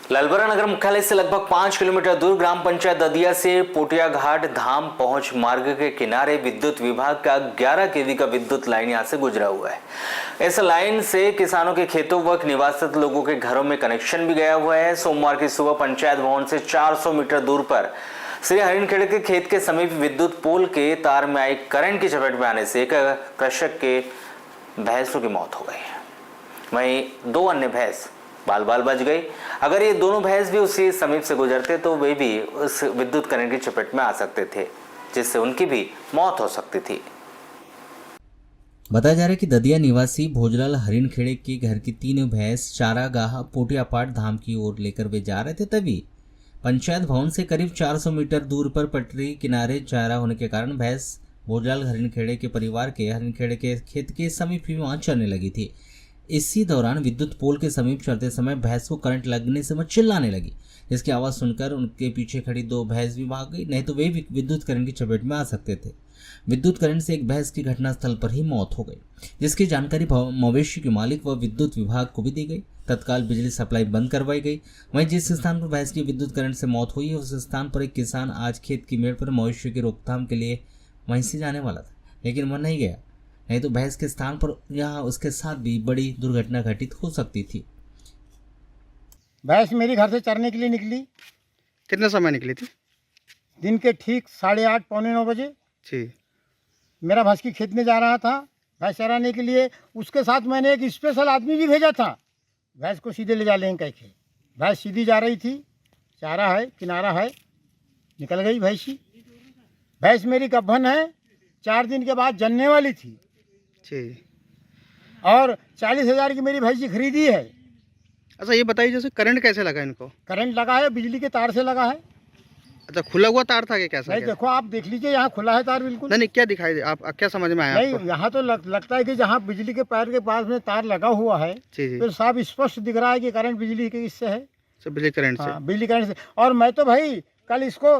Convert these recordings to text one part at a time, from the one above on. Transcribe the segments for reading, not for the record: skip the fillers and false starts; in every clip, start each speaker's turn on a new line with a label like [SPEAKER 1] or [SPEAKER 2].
[SPEAKER 1] लालबरा नगर मुख्यालय से लगभग 5 किलोमीटर दूर ग्राम पंचायत ददिया से पोटिया घाट धाम पहुंच मार्ग के किनारे विद्युत विभाग का 11 केवी का विद्युत लाइन यहां से गुजरा हुआ है। इस लाइन से किसानों के खेतों व निवासित लोगों के घरों में कनेक्शन भी गया हुआ है। सोमवार की सुबह पंचायत भवन से 400 मीटर दूर पर श्री हरिणखेड़े के खेत के समीप विद्युत पोल के तार में आई करंट की चपेट में आने से एक कृषक के भैंसों की मौत हो गई। वहीं 2 अन्य भैंस बाल बाल बच गई। अगर ये दोनों भैंस भी उसी समीप से गुजरते तो वे भी उस विद्युत करंट की चपेट में आ सकते थे, जिससे उनकी भी मौत हो सकती थी।
[SPEAKER 2] बताया जा रहा है कि ददिया निवासी भोजलाल हरिणखेड़े के घर की 3 भैंस चारागाह पोटिया पाट धाम की ओर लेकर वे जा रहे थे, तभी पंचायत भवन से करीब 400 मीटर दूर पर पटरी किनारे चारा होने के कारण भैंस भोजलाल हरिणखेड़े के परिवार के हरिणखेड़े के खेत के समीप ही वहां चरने लगी थी। इसी दौरान विद्युत पोल के समीप चढ़ते समय भैंस को करंट लगने से वह चिल्लाने लगी, जिसकी आवाज़ सुनकर उनके पीछे खड़ी 2 भैंस भी भाग गई, नहीं तो वे भी विद्युत करंट की चपेट में आ सकते थे। विद्युत करंट से एक भैंस की घटनास्थल पर ही मौत हो गई, जिसकी जानकारी मवेशी के मालिक व विद्युत विभाग को भी दी गई। तत्काल बिजली सप्लाई बंद करवाई गई। वहीं जिस स्थान पर भैंस की विद्युत करंट से मौत हुई है, उस स्थान पर एक किसान आज खेत की मेड़ पर मवेशी की रोकथाम के लिए वहीं से जाने वाला था, लेकिन वह नहीं गया, नहीं तो भैंस के स्थान पर यहाँ उसके साथ भी बड़ी दुर्घटना घटित हो सकती थी।
[SPEAKER 3] भैंस मेरी घर से चरने के लिए निकली।
[SPEAKER 4] कितने समय निकली थी?
[SPEAKER 3] दिन के ठीक 8:30 पौने 9 बजे।
[SPEAKER 4] जी।
[SPEAKER 3] मेरा भैंस की खेत में जा रहा था भैंस चराने के लिए। उसके साथ मैंने एक स्पेशल आदमी भी भेजा था भैंस को सीधे ले जा लें कह के। भैंस सीधी जा रही थी, चारा है, किनारा है, निकल गई भैंसी। भैंस मेरी गब्बन है, 4 दिन के बाद जनने वाली थी
[SPEAKER 4] जी।
[SPEAKER 3] और 40,000 की मेरी भैंसी खरीदी है।
[SPEAKER 4] अच्छा ये बताइए, जैसे करंट कैसे लगा इनको?
[SPEAKER 3] करंट लगा है, बिजली के तार से लगा है।
[SPEAKER 4] अच्छा खुला हुआ तार था कि कैसा?
[SPEAKER 3] नहीं देखो, आप देख लीजिए, यहाँ खुला है तार बिल्कुल।
[SPEAKER 4] नहीं क्या दिखाई दे, आप क्या समझ में आया
[SPEAKER 3] नहीं,
[SPEAKER 4] आपको?
[SPEAKER 3] यहाँ तो लगता है कि जहाँ बिजली के पैर के पास में तार लगा हुआ है
[SPEAKER 4] जी जी।
[SPEAKER 3] तो साफ स्पष्ट दिख रहा है कि करंट बिजली के इससे है।
[SPEAKER 4] सब बिजली करंट से?
[SPEAKER 3] हाँ, बिजली करंट से। और मैं तो भाई कल इसको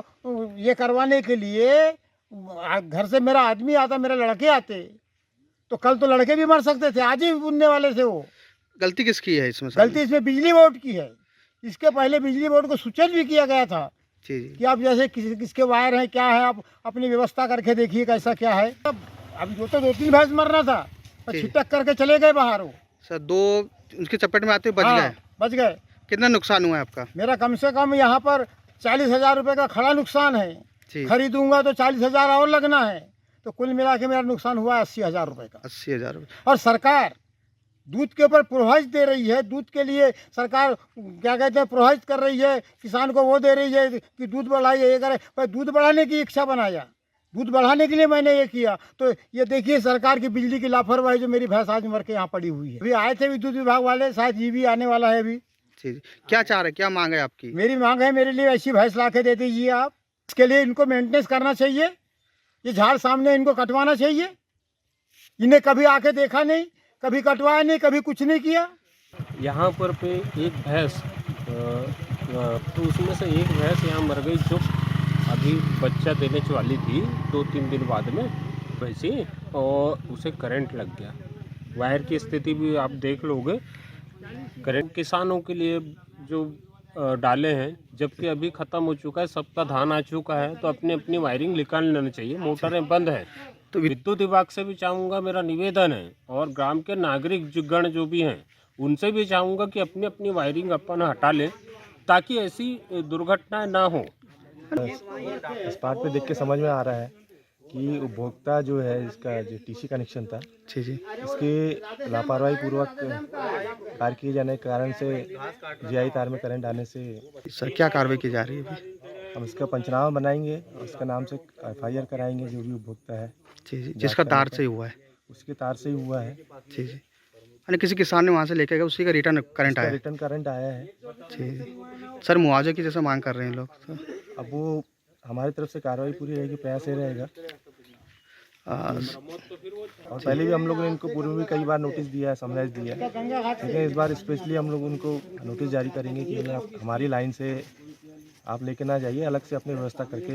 [SPEAKER 3] ये करवाने के लिए घर से मेरा आदमी आता, मेरे लड़के आते, तो कल तो लड़के भी मर सकते थे, आज ही बुनने वाले थे वो।
[SPEAKER 4] गलती किसकी है इसमें?
[SPEAKER 3] गलती इसमें बिजली बोर्ड की है। इसके पहले बिजली बोर्ड को सूचित भी किया गया था
[SPEAKER 4] जी जी।
[SPEAKER 3] कि आप जैसे किसके वायर हैं, क्या है, आप अपनी व्यवस्था करके देखिए कैसा क्या है। अब जो तो 2-3 भैंस मरना था, पर छिटक करके चले गए बाहर वो।
[SPEAKER 4] सर 2 उनकी चपेट में आते हुए बच गए?
[SPEAKER 3] बच गए।
[SPEAKER 4] कितना नुकसान हुआ है आपका?
[SPEAKER 3] मेरा कम से कम यहाँ पर 40,000 रुपये का खड़ा नुकसान है। खरीदूंगा तो 40,000 और लगना है, तो कुल मिला के मेरा नुकसान हुआ 80,000 रुपये का।
[SPEAKER 4] 80,000 रुपये।
[SPEAKER 3] और सरकार दूध के ऊपर प्रोवाइड दे रही है। दूध के लिए सरकार क्या कहते हैं, प्रोवाइड कर रही है किसान को, वो दे रही है कि दूध बढ़ाइए, ये करे। पर दूध बढ़ाने की इच्छा बनाया, दूध बढ़ाने के लिए मैंने ये किया, तो ये देखिए सरकार की बिजली की लापरवाही, जो मेरी भैंस आज मर के यहाँ पड़ी हुई है। अभी आए थे विद्युत विभाग वाले, शायद ये भी आने वाला है अभी।
[SPEAKER 4] जी। क्या चाह रहे, क्या मांग है आपकी?
[SPEAKER 3] मेरी मांग है, मेरे लिए ऐसी भैंस ला के दे दीजिए आप। इसके लिए इनको मेंटेनेंस करना चाहिए, ये झाड़ सामने इनको कटवाना चाहिए। इन्हें कभी आके देखा नहीं, कभी कटवाया नहीं, कभी कुछ नहीं किया।
[SPEAKER 5] यहाँ पर पे एक भैंस तो उसमें से एक भैंस यहाँ मर गई, जो अभी बच्चा देने वाली थी 2-3 दिन बाद में वैसे, और उसे करंट लग गया। वायर की स्थिति भी आप देख लोगे। करंट किसानों के लिए जो डाले हैं, जबकि अभी ख़त्म हो चुका है, सबका धान आ चुका है, तो अपनी अपनी वायरिंग निकाल लेना चाहिए। मोटरें बंद है तो विद्युत विभाग से भी चाहूँगा, मेरा निवेदन है, और ग्राम के नागरिक गण जो भी हैं उनसे भी चाहूँगा कि अपनी अपनी वायरिंग अपन हटा लें, ताकि ऐसी दुर्घटनाएं ना हो।
[SPEAKER 6] इस बात पे देख के समझ में आ रहा है कि उपभोक्ता जो है, इसका जो टीसी कनेक्शन था
[SPEAKER 4] जी जी,
[SPEAKER 6] इसके लापरवाही पूर्वक कार्य किए जाने के कारण से जीआई तार में करंट आने से।
[SPEAKER 4] सर क्या कार्रवाई की जा रही है अभी?
[SPEAKER 6] हम इसका पंचनामा बनाएंगे और उसका नाम से FIR कराएंगे जो भी उपभोक्ता है।
[SPEAKER 4] जी जी, जिसका तार से हुआ है?
[SPEAKER 6] उसके तार से ही हुआ है।
[SPEAKER 4] जी जी। यानी किसी किसान ने वहाँ से लेके गया, उसी का रिटर्न करंट आया?
[SPEAKER 6] रिटर्न करंट आया है।
[SPEAKER 4] जी। सर मुआवजे की जैसे मांग कर रहे हैं लोग, तो
[SPEAKER 6] अब वो हमारी तरफ से कार्रवाई पूरी रहेगी, प्रयास ये रहेगा। और पहले भी हम लोगों ने इनको पूर्व में कई बार नोटिस दिया है, समझाइश दिया है, लेकिन इस बार स्पेशली हम लोग उनको नोटिस जारी करेंगे कि आप हमारी लाइन से आप लेके ना जाइए, अलग से अपनी व्यवस्था करके